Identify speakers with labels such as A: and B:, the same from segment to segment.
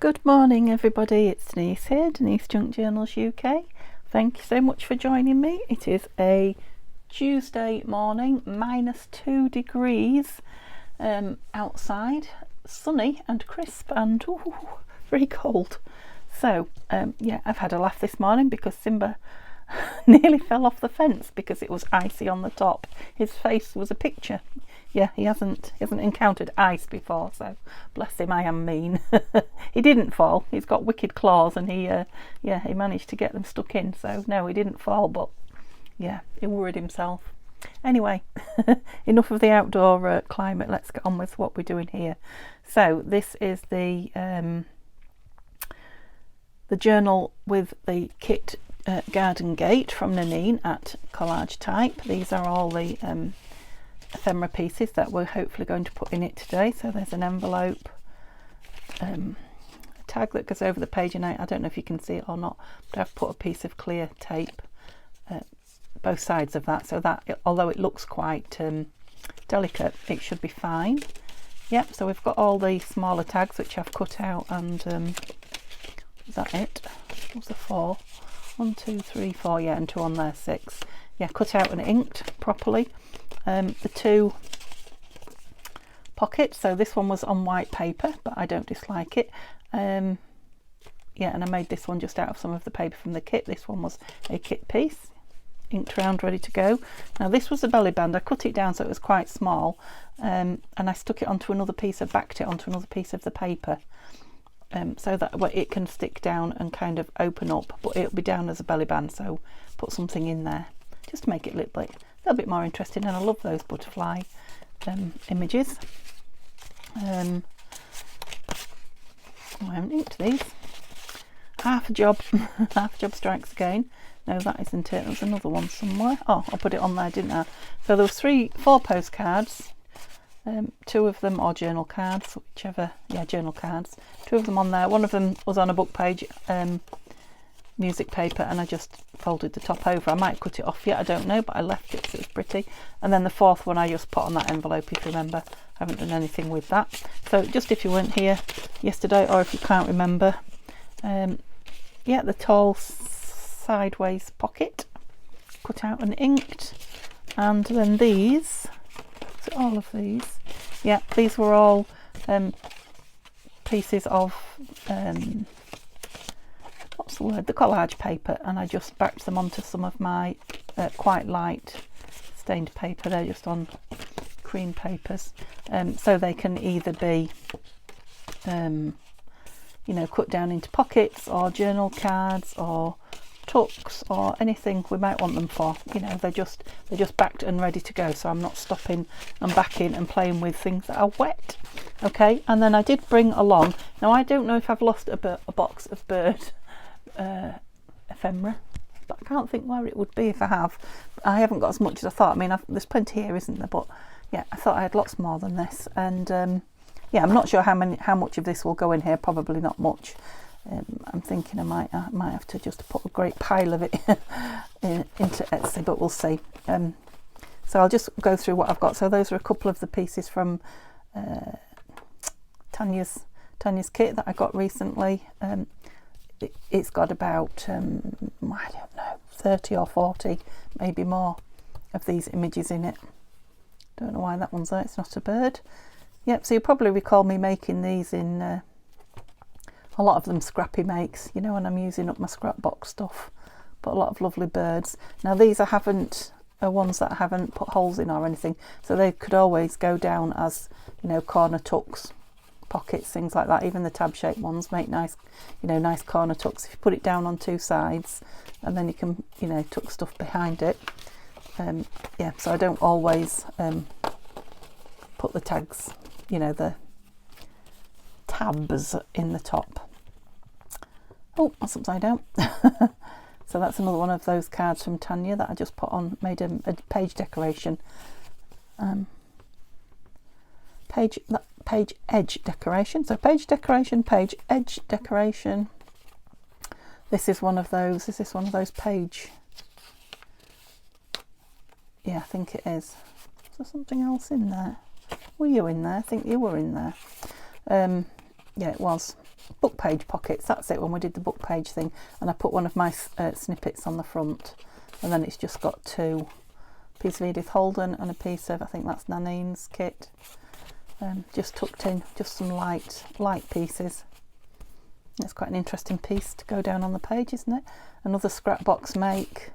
A: Good morning everybody, it's Denise here, Denise Junk Journals UK. Thank you so much for joining me. It is a Tuesday morning, -2 degrees outside, sunny and crisp and very cold. So yeah, I've had a laugh this morning because Simba nearly fell off the fence because it was icy on the top. His face was a picture. Yeah, he hasn't encountered ice before, so bless him, I am mean. He didn't fall. He's got wicked claws, and he managed to get them stuck in. So no, he didn't fall, but yeah, he worried himself. Anyway, enough of the outdoor climate. Let's get on with what we're doing here. So this is the journal with the kit Garden Gate from Nanine at Collage Type. These are all the ephemera pieces that we're hopefully going to put in it today. So there's an envelope, a tag that goes over the page, and I don't know if you can see it or not, but I've put a piece of clear tape both sides of that, so that although it looks quite delicate, it should be fine. Yep, so we've got all the smaller tags which I've cut out, and is that it? What's the 4? 1, 2, 3, 4, yeah, and 2 on there, 6. Yeah, cut out and inked properly. The 2 pockets, so this one was on white paper, but I don't dislike it. Yeah, and I made this one just out of some of the paper from the kit. This one was a kit piece, inked round, ready to go. Now this was a belly band. I cut it down so it was quite small, and I stuck it onto another piece, backed it onto another piece of the paper, so that it can stick down and kind of open up, but it'll be down as a belly band, so put something in there just to make it a little bit more interesting. And I love those butterfly images. I haven't inked these. Half a job strikes again. No, that isn't it. There's another one somewhere. Oh, I put it on there, didn't I? So there was 4 postcards, 2 of them are journal cards, whichever. Yeah, journal cards. 2 of them on there. One of them was on a book page, music paper, and I just folded the top over. I might cut it off yet, I don't know, but I left it because it was pretty. And then the 4th one I just put on that envelope, if you remember. I haven't done anything with that. So just if you weren't here yesterday, or if you can't remember, yeah, the tall sideways pocket, cut out and inked. And then these, so all of these, yeah, these were all pieces of what's the word, the collage paper, and I just backed them onto some of my quite light stained paper. They're just on cream papers, so they can either be you know, cut down into pockets or journal cards or tucks or anything we might want them for. You know, they're just backed and ready to go, so I'm not stopping and backing and playing with things that are wet. Okay, and then I did bring along, now I don't know if I've lost a box of bird ephemera, but I can't think where it would be if I have. I haven't got as much as I thought. I mean, there's plenty here, isn't there? But yeah, I thought I had lots more than this, and yeah, I'm not sure how much of this will go in here. Probably not much. I'm thinking I might have to just put a great pile of it into Etsy, but we'll see. So I'll just go through what I've got. So those are a couple of the pieces from Tanya's kit that I got recently. It's got about I don't know, 30 or 40, maybe more, of these images in it. Don't know why that one's there. It's not a bird. Yep, so you probably recall me making these in a lot of them scrappy makes, you know, when I'm using up my scrap box stuff. But a lot of lovely birds. Now these are ones that I haven't put holes in or anything, so they could always go down as, you know, corner tucks, pockets, things like that. Even the tab shaped ones make nice, you know, nice corner tucks if you put it down on 2 sides, and then you can, you know, tuck stuff behind it. Yeah, so I don't always put the tags, you know, the tabs in the top. Oh, that's upside down. So that's another one of those cards from Tanya that I just put on, made a page decoration. Page edge decoration. So page decoration, page edge decoration. This is one of those. Is this one of those page? Yeah, I think it is. Is there something else in there? Were you in there? I think you were in there. yeah, it was book page pockets. That's it, when we did the book page thing, and I put one of my snippets on the front, and then it's just got two, a piece of Edith Holden and a piece of, I think that's Nanine's kit, just tucked in, just some light pieces. It's quite an interesting piece to go down on the page, isn't it? Another scrap box make,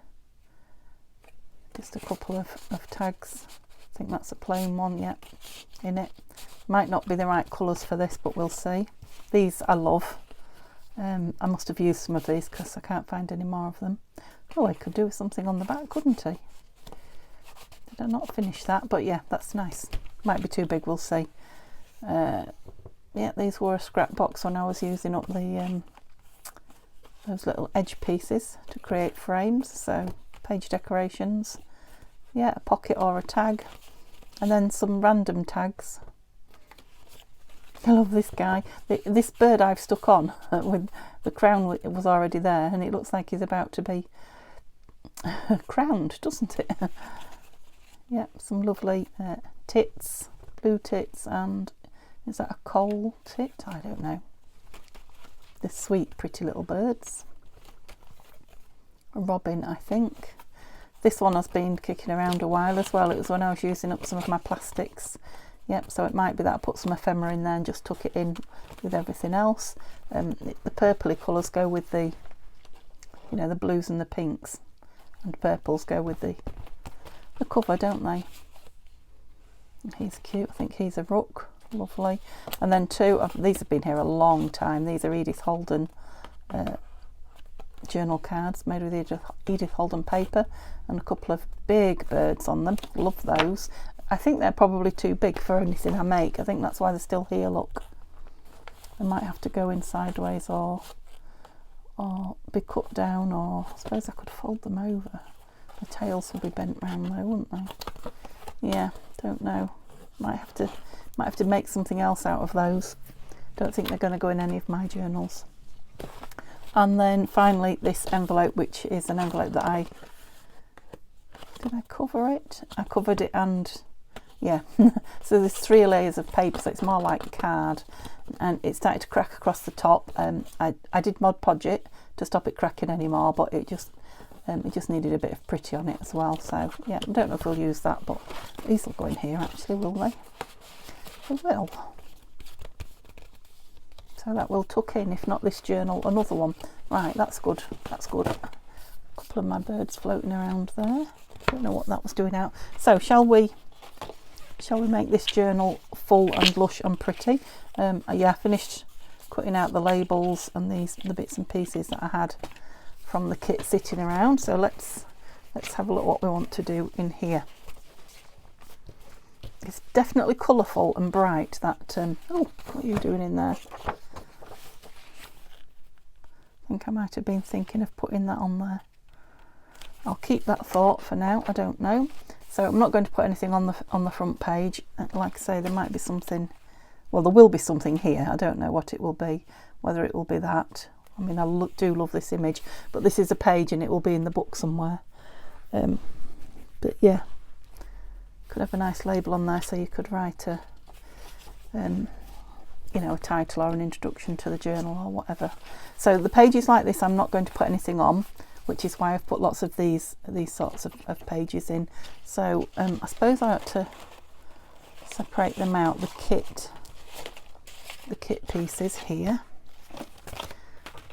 A: just a couple of tags. I think that's a plain one, yeah, in it. Might not be the right colours for this, but we'll see. These I love. I must have used some of these because I can't find any more of them. Oh, I could do something on the back, couldn't I? Did I not finish that? But yeah, that's nice. Might be too big, we'll see. Yeah, these were a scrap box when I was using up the those little edge pieces to create frames. So page decorations, yeah, a pocket or a tag, and then some random tags. I love this guy. This bird I've stuck on with the crown was already there, and it looks like he's about to be crowned, doesn't it? Yeah, some lovely tits, blue tits, and is that a coal tit? I don't know. The sweet, pretty little birds. A robin, I think. This one has been kicking around a while as well. It was when I was using up some of my plastics. Yep, so it might be that I put some ephemera in there and just tuck it in with everything else. The purpley colours go with the, you know, the blues and the pinks, and purples go with the cover, don't they? And he's cute. I think he's a rook. Lovely. And then two, these have been here a long time. These are Edith Holden journal cards made with Edith Holden paper, and a couple of big birds on them. Love those. I think they're probably too big for anything I make. I think that's why they're still here, look. They might have to go in sideways or be cut down, or I suppose I could fold them over. The tails will be bent round though, wouldn't they? Yeah, don't know. Might have to make something else out of those. Don't think they're going to go in any of my journals. And then finally this envelope, which is an envelope that did I cover it? I covered it, and yeah. So there's 3 layers of paper, so it's more like card, and it started to crack across the top. I did Mod Podge it to stop it cracking anymore, but it just needed a bit of pretty on it as well. So yeah, I don't know if we'll use that, but these will go in here actually, will they? They will. So that will tuck in, if not this journal, another one. Right, that's good. That's good. A couple of my birds floating around there. Don't know what that was doing out. So shall we make this journal full and lush and pretty? Yeah, I finished cutting out the labels and the bits and pieces that I had from the kit sitting around. So let's have a look what we want to do in here. It's definitely colourful and bright. That oh, what are you doing in there? I think I might have been thinking of putting that on there. I'll keep that thought for now. I don't know. So I'm not going to put anything on the front page. Like I say, there might be something. Well, there will be something here. I don't know what it will be. Whether it will be that. I mean, I do love this image, but this is a page and it will be in the book somewhere. But yeah, could have a nice label on there, so you could write a, you know, a title or an introduction to the journal or whatever. So the pages like this, I'm not going to put anything on, which is why I've put lots of these sorts of pages in. So I suppose I ought to separate them out. The kit pieces here,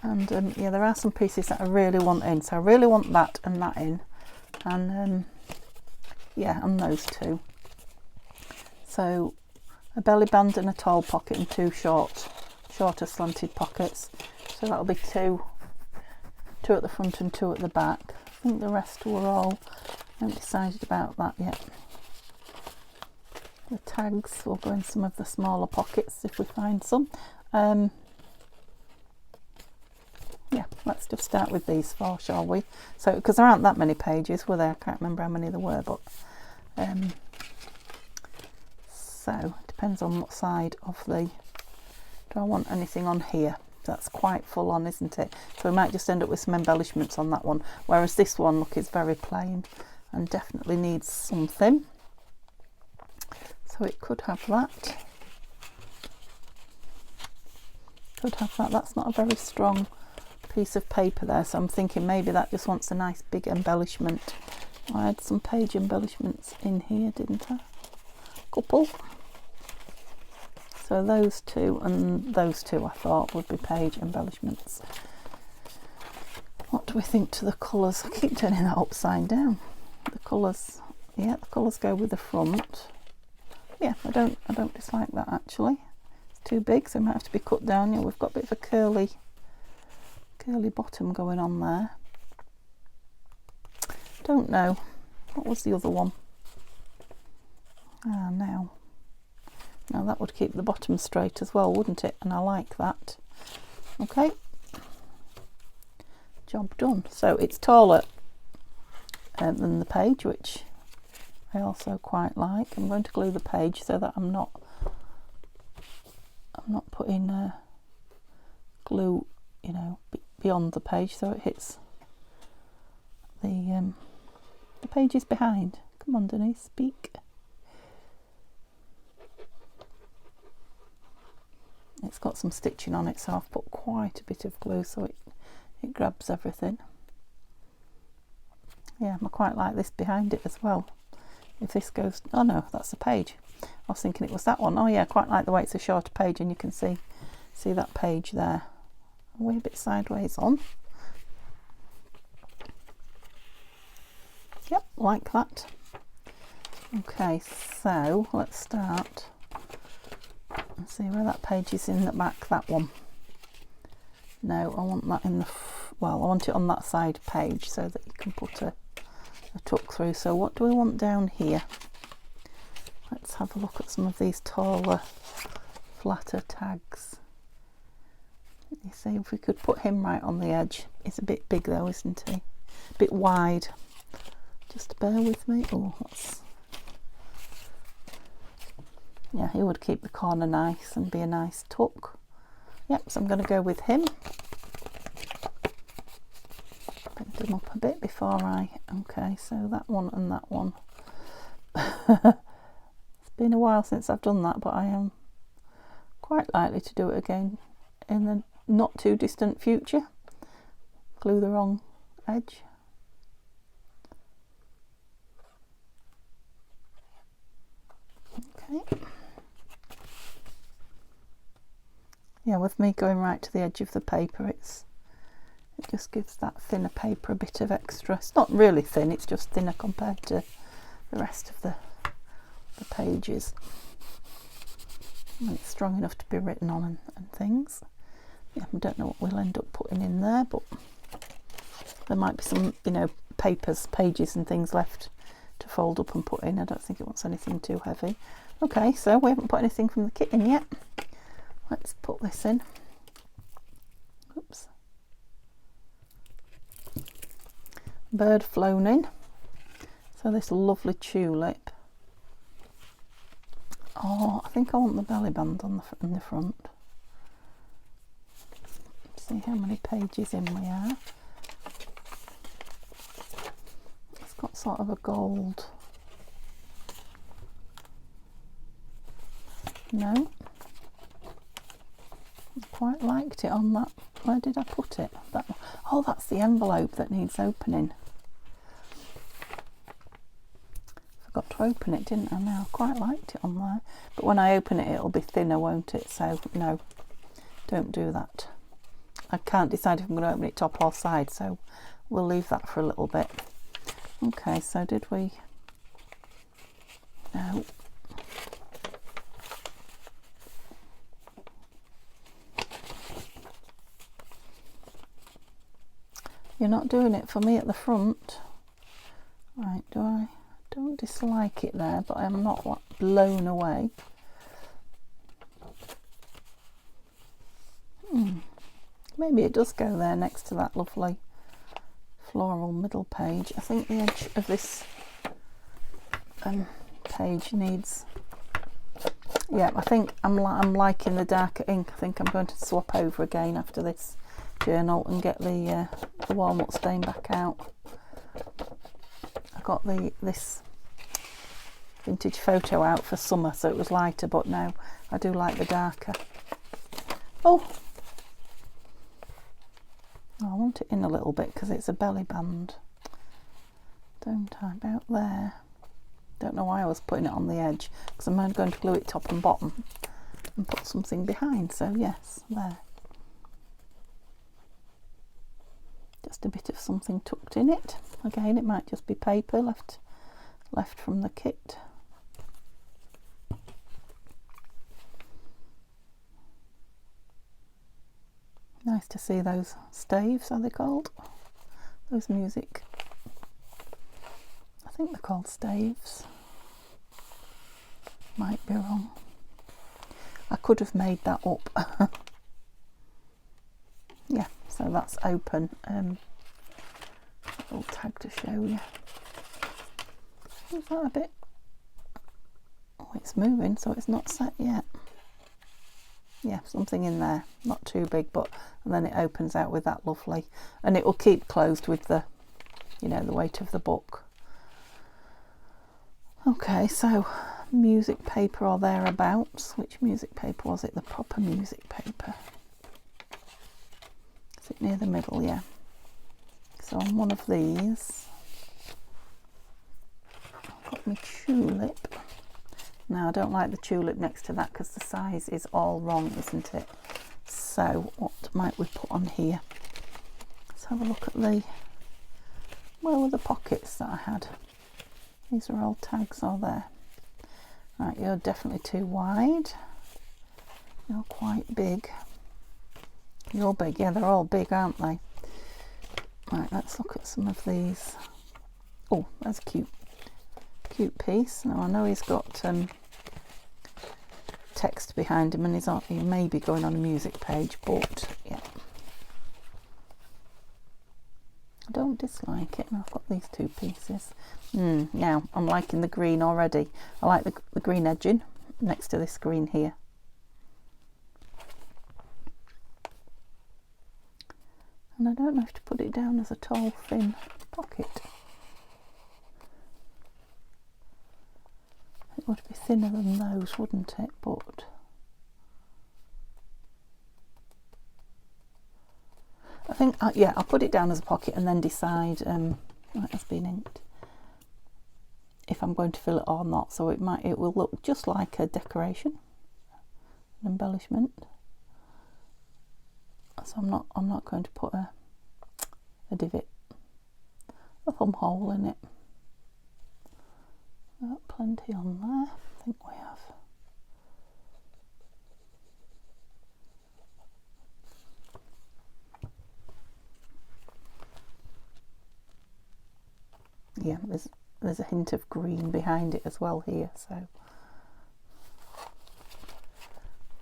A: and yeah, there are some pieces that I really want in. So I really want that and that in, and yeah, and those two. So a belly band and a tall pocket, and 2 shorter slanted pockets. So that'll be two at the front and 2 at the back. I think the rest were all, I haven't decided about that yet. The tags will go in some of the smaller pockets if we find some. Yeah, let's just start with these 4, shall we? So, because there aren't that many pages, were there? I can't remember how many there were, but so it depends on what side of the, do I want anything on here? That's quite full on, isn't it? So we might just end up with some embellishments on that one, whereas this one, look, is very plain and definitely needs something. So it could have that. Could have that. That's not a very strong piece of paper there, so I'm thinking maybe that just wants a nice big embellishment. I had some page embellishments in here, didn't I? Couple. So those two and those two I thought would be page embellishments. What do we think to the colours? I keep turning that upside down. The colours, yeah, the colours go with the front. Yeah, I don't dislike that actually. It's too big, so it might have to be cut down. Yeah, we've got a bit of a curly bottom going on there. Don't know. What was the other one? Ah, now that would keep the bottom straight as well, wouldn't it? And I like that. Okay, job done. So it's taller than the page, which I also quite like. I'm going to glue the page so that I'm not putting glue, you know, beyond the page, so it hits the pages behind. Come on, Denise, speak. It's got some stitching on it, so I've put quite a bit of glue so it grabs everything. Yeah, I quite like this behind it as well. If this goes, oh no, that's the page. I was thinking it was that one. Oh yeah, I quite like the way it's a shorter page and you can see that page there. Way a bit sideways on. Yep, like that. Okay, so let's start and see where that page is in the back. That one. No, I want that in the well, I want it on that side page so that you can put a tuck through. So what do we want down here? Let's have a look at some of these taller, flatter tags. You see, if we could put him right on the edge. He's a bit big though, isn't he? A bit wide. Just bear with me. Oh, yeah, he would keep the corner nice and be a nice tuck. Yep, so I'm going to go with him. Bend him up a bit before okay, so that one and that one. It's been a while since I've done that, but I am quite likely to do it again in the not too distant future. Glue the wrong edge. Okay. Yeah, with me going right to the edge of the paper, it just gives that thinner paper a bit of extra. It's not really thin, it's just thinner compared to the rest of the pages. And it's strong enough to be written on and things. Yeah, I don't know what we'll end up putting in there, but there might be some, you know, pages and things left to fold up and put in. I don't think it wants anything too heavy. Okay, so we haven't put anything from the kit in yet. Let's put this in. Oops. Bird flown in. So this lovely tulip. Oh, I think I want the belly band on in the front. See how many pages in we are. It's got sort of a gold. No. I quite liked it on that. Where did I put it? That one. Oh, that's the envelope that needs opening. Forgot to open it, didn't I? Now I quite liked it on there. But when I open it, it'll be thinner, won't it? So no, don't do that. I can't decide if I'm going to open it top or side, so we'll leave that for a little bit. Okay, so did we? No. You're not doing it for me at the front. Right, don't dislike it there, but I'm not like blown away. Maybe it does go there next to that lovely floral middle page. I think the edge of this page needs, yeah, I think I'm liking the darker ink. I think I'm going to swap over again after this journal and get the walnut stain back out. I got this vintage photo out for summer, so it was lighter, but now I do like the darker. Oh, tucked it in a little bit because it's a belly band, don't I? About there. Don't know why I was putting it on the edge, because I'm going to glue it top and bottom and put something behind. So yes, there. Just a bit of something tucked in it. Again, it might just be paper left from the kit. Nice to see those staves, are they called? Those music. I think they're called staves. Might be wrong. I could have made that up. Yeah, so that's open. Little tag to show you. Is that a bit? Oh, it's moving, so it's not set yet. Yeah, something in there, not too big, but and then it opens out with that lovely, and it will keep closed with the, you know, the weight of the book. Okay, so music paper or thereabouts. Which music paper was it? The proper music paper. Is it near the middle? Yeah. So on one of these, I've got my tulip. Now I don't like the tulip next to that because the size is all wrong, isn't it? So what might we put on here? Let's have a look at the, where were the pockets that I had? These are all tags, are there? Right, you're definitely too wide. You're quite big. You're big, yeah, they're all big, aren't they? Right, let's look at some of these. Oh, that's a cute piece. Now I know he's got text behind him, and he may be going on a music page, but yeah, I don't dislike it. And I've got these two pieces. Now I'm liking the green already. I like the green edging next to this green here. And I don't know if to put it down as a tall thin pocket. It would be thinner than those, wouldn't it? But I think, yeah, I'll put it down as a pocket and then decide, oh, it has been inked, if I'm going to fill it or not. So it will look just like a decoration, an embellishment. So I'm not going to put a divot, a thumb hole in it. Got plenty on there, I think we have. Yeah, there's a hint of green behind it as well here, so.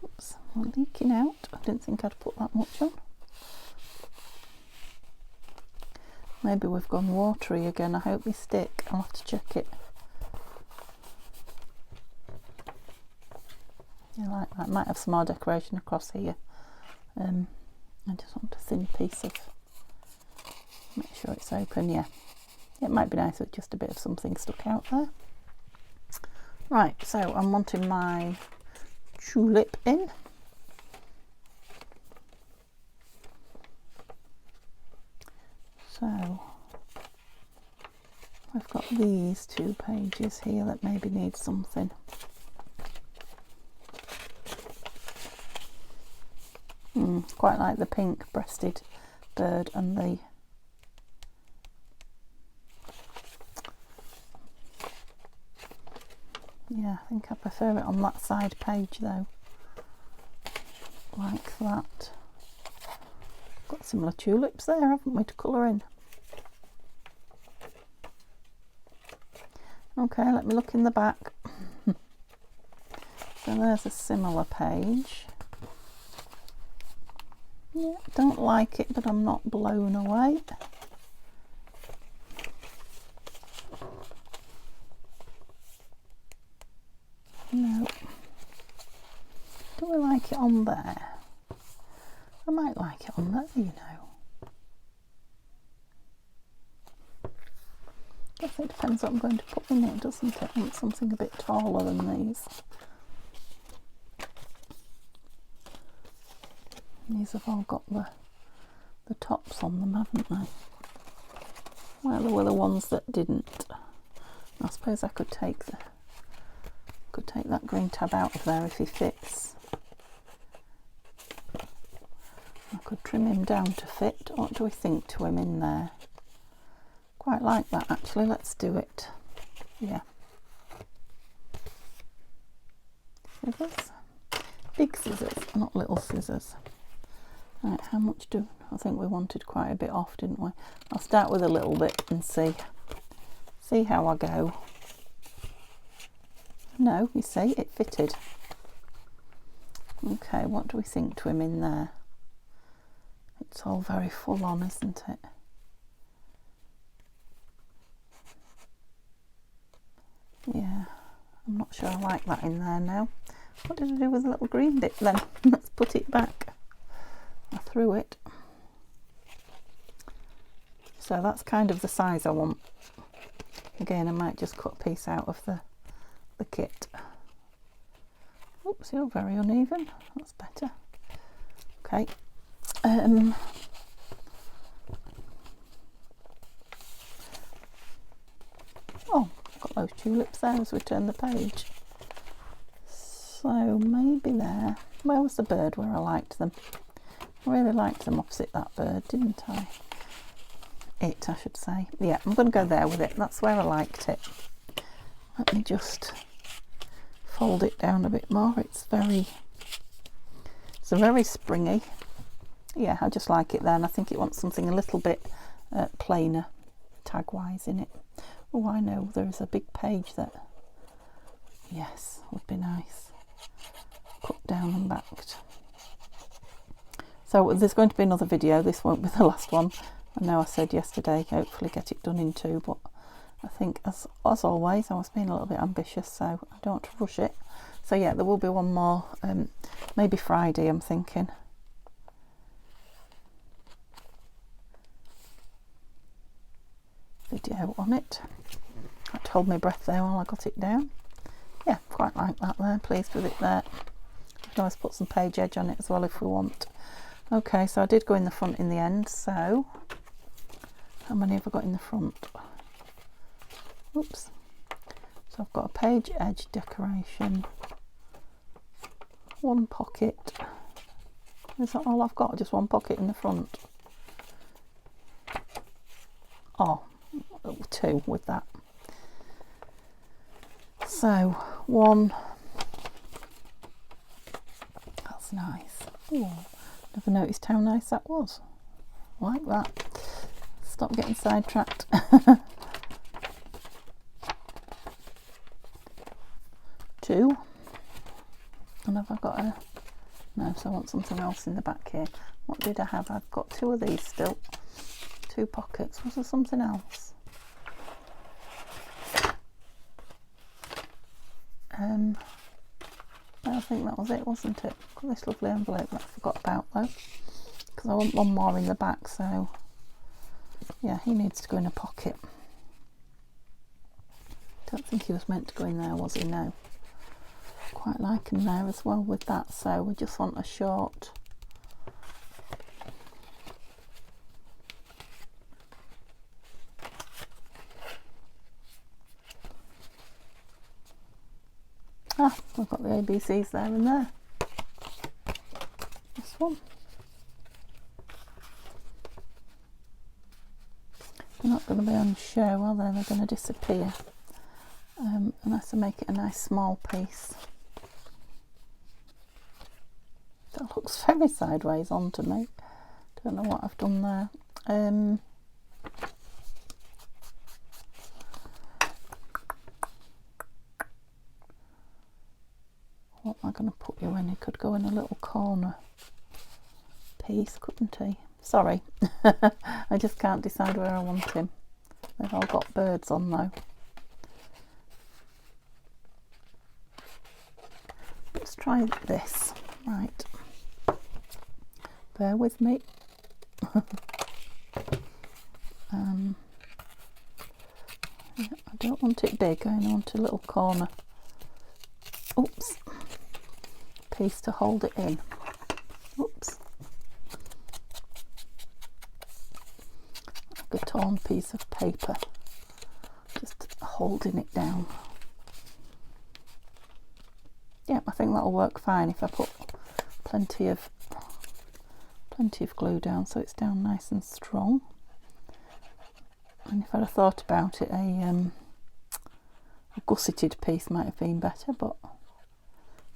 A: Oops, we're leaking out. I didn't think I'd put that much on. Maybe we've gone watery again. I hope they stick. I'll have to check it. Yeah, like that. Might have some more decoration across here. I just want a thin piece of, make sure it's open. Yeah, it might be nice with just a bit of something stuck out there. Right, so I'm wanting my tulip in. So I've got these 2 pages here that maybe need something. Quite like the pink breasted bird and the yeah, I think I prefer it on that side page though, like that. Got similar tulips there, haven't we, to colour in? Okay, let me look in the back. So there's a similar page. Yeah, don't like it, but I'm not blown away. No. Do I like it on there? I might like it on there, you know. Guess it depends what I'm going to put in it, doesn't it? I want something a bit taller than these. These have all got the the tops on them, haven't they? Well, there were the ones that didn't. I suppose I could take that green tab out of there if he fits. I could trim him down to fit. What do we think to him in there? Quite like that actually. Let's do it. Yeah. Scissors. Big scissors, not little scissors. Right, how much do I think we wanted quite a bit off, didn't we? I'll start with a little bit and see how I go. No, you see, it fitted. Okay, what do we think to him in there? It's all very full on, isn't it? Yeah, I'm not sure I like that in there now. What did I do with the little green bit then? Let's put it back. I threw it. So that's kind of the size I want. Again, I might just cut a piece out of the kit. Oops, you're very uneven. That's better. Okay. Oh, I've got those tulips there as we turn the page. So maybe there. Where was the bird where I liked them? I really liked them opposite that bird, didn't I? I should say. Yeah, I'm going to go there with it. That's where I liked it. Let me just fold it down a bit more. It's very springy. Yeah, I just like it there, and I think it wants something a little bit plainer tag-wise in it. Oh, I know, there is a big page that, yes, would be nice. Cut down and backed. So there's going to be another video. This won't be the last one. I know I said yesterday, hopefully get it done in 2, but I think as always I was being a little bit ambitious, so I don't want to rush it. So yeah, there will be one more, maybe Friday I'm thinking. Video on it. I hold my breath there while I got it down. Yeah, quite like that there, pleased with it there. We can always put some page edge on it as well if we want. Okay, so I did go in the front in the end, so how many have I got in the front? Oops. So I've got a page edge decoration, one pocket. Is that all I've got? Just one pocket in the front? Oh, 2 with that. So, 1. That's nice. Ooh, never noticed how nice that was. Like that. Stop getting sidetracked. 2. And have I got a... No, so I want something else in the back here. What did I have? I've got 2 of these still. 2 pockets. Was there something else? I think that was it, wasn't it? Got this lovely envelope that I forgot about though, because I want one more in the back, so yeah, he needs to go in a pocket. Don't think he was meant to go in there, was he? No. Quite like him there as well with that, so we just want a short we've got the ABCs there and there. This one. They're not going to be on show, are they? They're going to disappear. Unless I make it a nice small piece. That looks very sideways onto me. Don't know what I've done there. What am I going to put you in? He could go in a little corner piece, couldn't he? Sorry, I just can't decide where I want him. They've all got birds on though. Let's try this. Right, bear with me. Yeah, I don't want it big, I only want a little corner. Oops. Piece to hold it in. Oops. like a torn piece of paper, just holding it down. Yeah, I think that'll work fine if I put plenty of glue down so it's down nice and strong. And if I'd have thought about it, a gusseted piece might have been better, but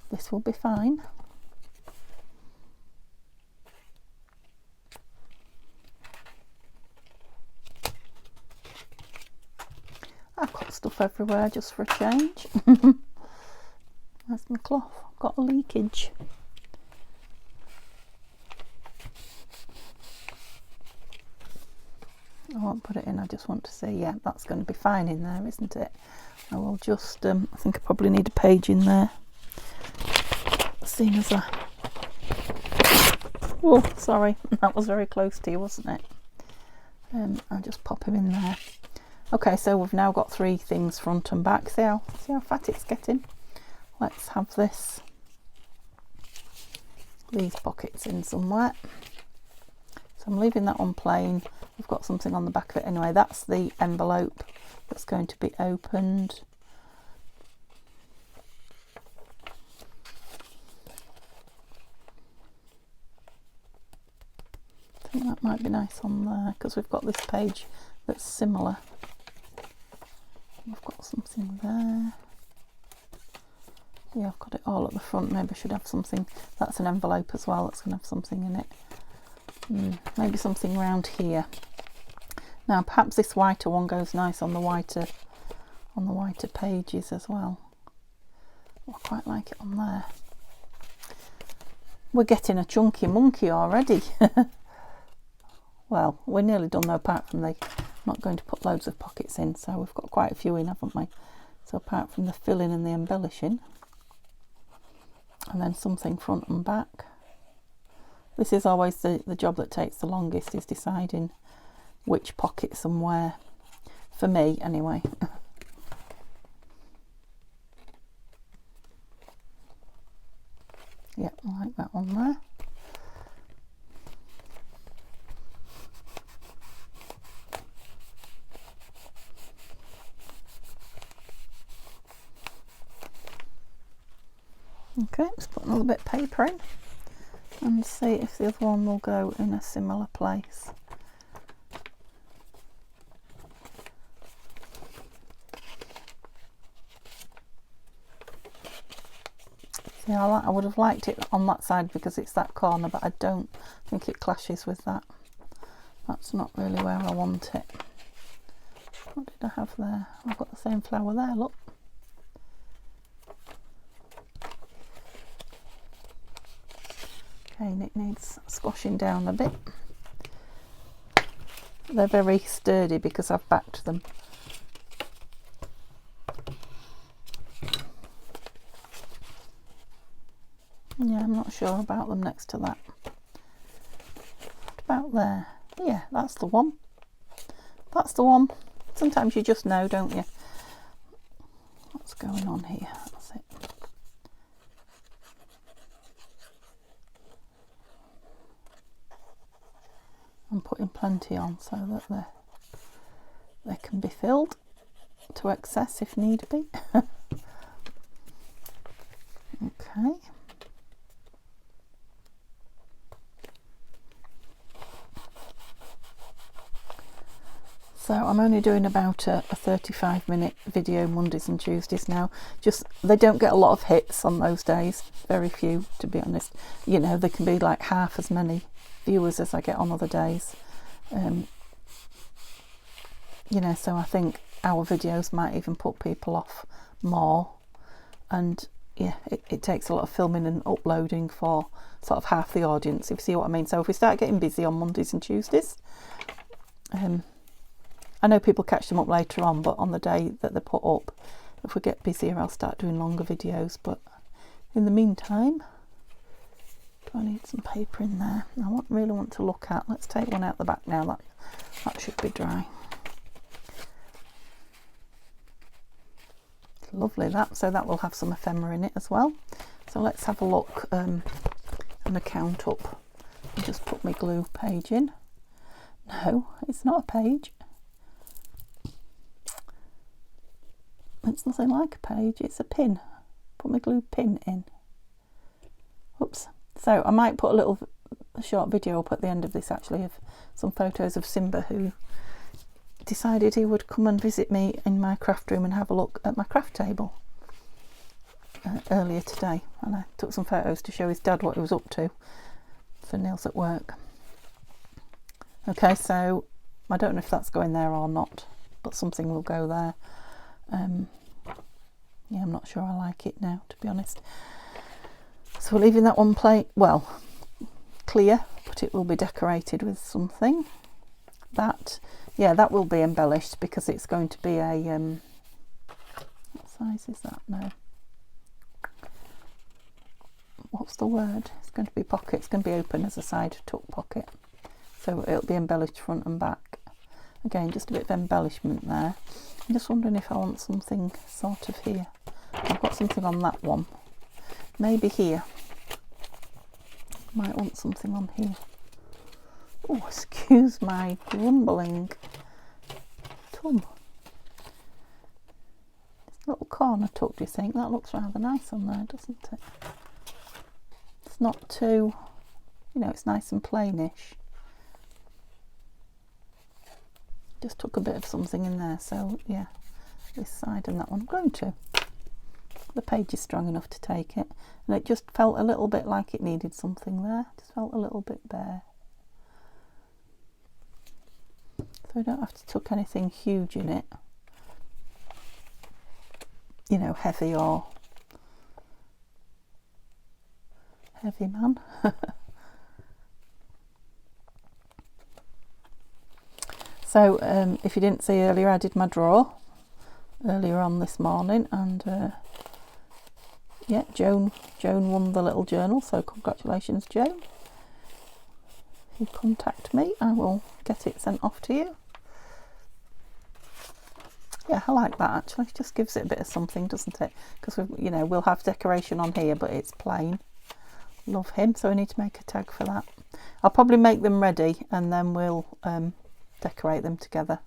A: this will be fine. I've got stuff everywhere just for a change. There's my cloth. I've got a leakage. I won't put it in, I just want to see. Yeah, that's going to be fine in there, isn't it? I will just, I think I probably need a page in there. Seeing as oh, sorry, that was very close to you, wasn't it? I'll just pop him in there. Okay, so we've now got 3 things front and back. See how fat it's getting? Let's have these pockets in somewhere. So I'm leaving that one plain. We've got something on the back of it anyway. That's the envelope that's going to be opened. I think that might be nice on there because we've got this page that's similar. We've got something there. Yeah, I've got it all at the front. Maybe I should have something. That's an envelope as well. That's going to have something in it. Maybe something round here. Now, perhaps this whiter one goes nice on the whiter pages as well. I quite like it on there. We're getting a chunky monkey already. Well, we're nearly done though, apart from I'm not going to put loads of pockets in, so we've got quite a few in, haven't we? So apart from the filling and the embellishing, and then something front and back. This is always the job that takes the longest, is deciding which pockets and where, for me anyway. Yeah, I like that one there. Okay, let's put another bit of paper in and see if the other one will go in a similar place. See, I would have liked it on that side because it's that corner, but I don't think it clashes with that. That's not really where I want it. What did I have there? I've got the same flower there, look. Okay, and it needs squashing down a bit. They're very sturdy because I've backed them. Yeah, I'm not sure about them next to that. What about there? Yeah, that's the one. That's the one. Sometimes you just know, don't you? What's going on here? That's it. I'm putting plenty on so that they can be filled to excess if need be. Okay. So I'm only doing about a 35-minute video Mondays and Tuesdays now. Just, they don't get a lot of hits on those days. Very few, to be honest. You know, they can be like half as many viewers as I get on other days. You know, so I think our videos might even put people off more. And yeah, it takes a lot of filming and uploading for sort of half the audience, if you see what I mean. So if we start getting busy on Mondays and Tuesdays, I know people catch them up later on, but on the day that they're put up, if we get busier, I'll start doing longer videos. But in the meantime, do I need some paper in there? I really want to look at. Let's take one out the back now. That should be dry. Lovely that. So that will have some ephemera in it as well. So let's have a look and a count up. I'll just put my glue page in. No, it's not a page. It's nothing like a page, it's a pin. Put my glue pin in. Oops. So I might put a short video up at the end of this actually of some photos of Simba, who decided he would come and visit me in my craft room and have a look at my craft table earlier today, and I took some photos to show his dad what he was up to for Neil's at work. Okay, so I don't know if that's going there or not, but something will go there. Yeah, I'm not sure I like it now, to be honest. So we're leaving that one clear, but it will be decorated with something. That will be embellished because it's going to be a what size is that now? What's the word? It's going to be pocket. It's going to be open as a side tuck pocket, so it'll be embellished front and back. Again, just a bit of embellishment there. I'm just wondering if I want something sort of here. I've got something on that one. Maybe here. Might want something on here. Oh, excuse my grumbling tum. This little corner tuck, do you think? That looks rather nice on there, doesn't it? It's not too, it's nice and plainish. Just took a bit of something in there, so yeah, this side and that one I'm going to. The page is strong enough to take it, and it just felt a little bit like it needed something there. Just felt a little bit bare. So I don't have to tuck anything huge in it, heavy or heavy man. So if you didn't see earlier, I did my draw earlier on this morning, and yeah, Joan won the little journal, so congratulations, Joan. If you contact me, I will get it sent off to you. Yeah, I like that actually. It just gives it a bit of something, doesn't it? Because we'll have decoration on here, but it's plain. Love him, so I need to make a tag for that. I'll probably make them ready, and then we'll decorate them together.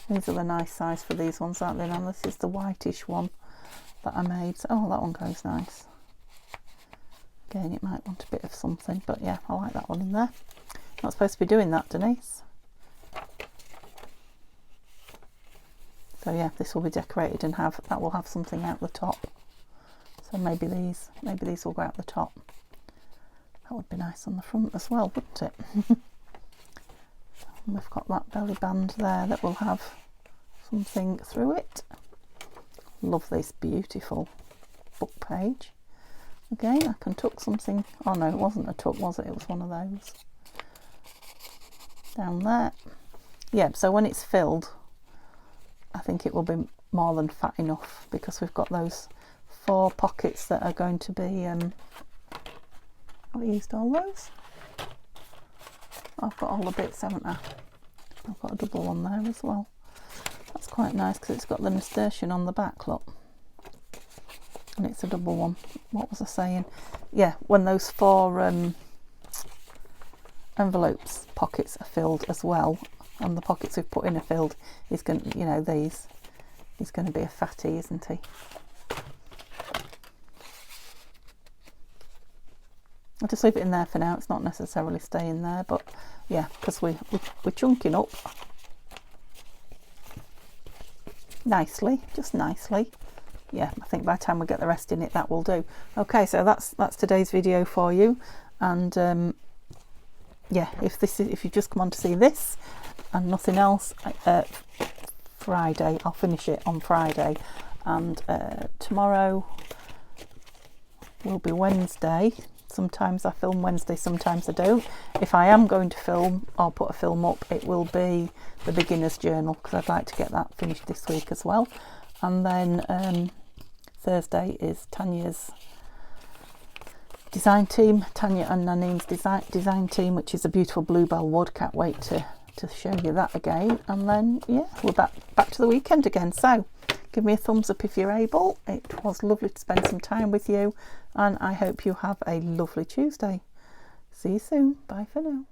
A: These are the nice size for these ones, aren't they? Now this is the whitish one that I made. Oh, that one goes nice. Again, it might want a bit of something, but yeah, I like that one in there. Not supposed to be doing that, Denise. So yeah, this will be decorated and that will have something out the top. So maybe these will go out the top. That would be nice on the front as well, wouldn't it? And we've got that belly band there that will have something through it. Love this beautiful book page. Again, I can tuck something. Oh no, it wasn't a tuck, was it? It was one of those. Down there. Yeah, so when it's filled, I think it will be more than fat enough, because we've got those 4 pockets that are going to be have I used all those? I've got all the bits, haven't I? I've got a double one there as well. That's quite nice because it's got the nasturtium on the back, look. And it's a double one. What was I saying? Yeah, when those 4 envelopes pockets are filled as well, and the pockets we've put in are filled, he's going to, he's going to be a fatty, isn't he? I'll just leave it in there for now. It's not necessarily staying there, but yeah, because we're chunking up nicely, just nicely. Yeah, I think by the time we get the rest in it, that will do. Okay, so that's today's video for you, and yeah, if you just come on to see this and nothing else, Friday, I'll finish it on Friday, and tomorrow will be Wednesday. Sometimes I film Wednesday, sometimes I don't. If I am going to film or put a film up, it will be the beginner's journal, because I'd like to get that finished this week as well. And then Thursday is Tanya's design team, Tanya and Naneen's design team, which is a beautiful bluebell wood. Can't wait to show you that again. And then yeah, we're back to the weekend again. So give me a thumbs up if you're able. It was lovely to spend some time with you, and I hope you have a lovely Tuesday. See you soon. Bye for now.